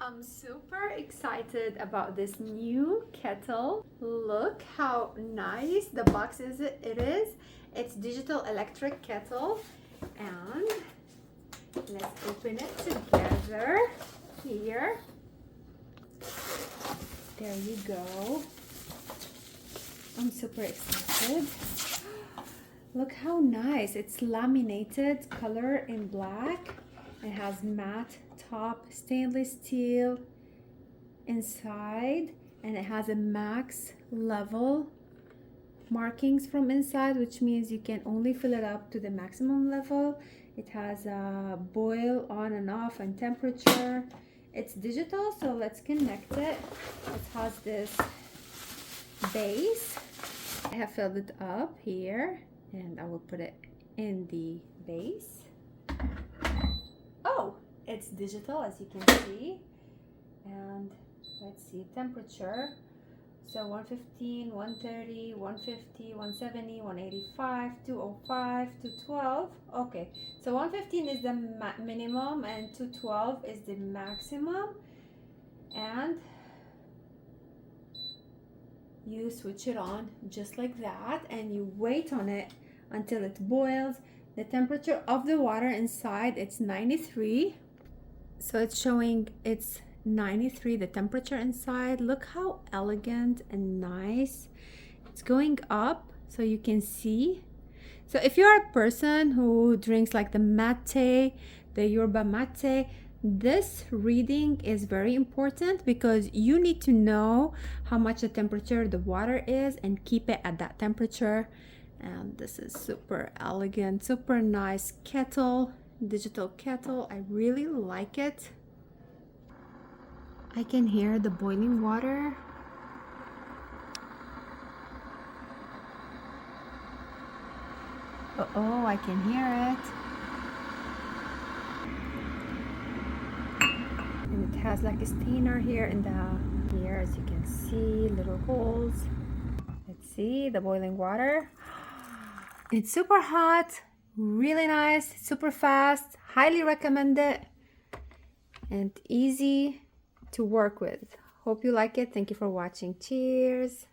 I'm super excited about this new kettle. Look how nice the box it is. It's digital electric kettle, and let's open it together here. There you go. I'm super excited. Look how nice. It's laminated color in black. It has matte top, stainless steel inside, and it has a max level markings from inside, which means you can only fill it up to the maximum level. It has a boil on and off and temperature. It's digital, so let's connect it. It has this base. I have filled it up here, and I will put it in the base. Oh, it's digital, as you can see. And let's see, temperature. So 115, 130, 150, 170, 185, 205, 212. Okay, so 115 is the minimum and 212 is the maximum. And you switch it on just like that, and you wait on it until it boils. The temperature of the water inside, it's 93. So it's showing it's 93, the temperature inside. Look how elegant and nice. It's going up so you can see. So if you're a person who drinks like the mate, the yerba mate, this reading is very important because you need to know how much the temperature the water is and keep it at that temperature. And this is super elegant, super nice kettle, digital kettle. I really like it. I can hear the boiling water. Oh, I can hear it. And it has like a stainer here in here, as you can see, little holes. Let's see the boiling water. It's super hot, really nice, super fast, highly recommend it, and easy to work with. Hope you like it. Thank you for watching. Cheers.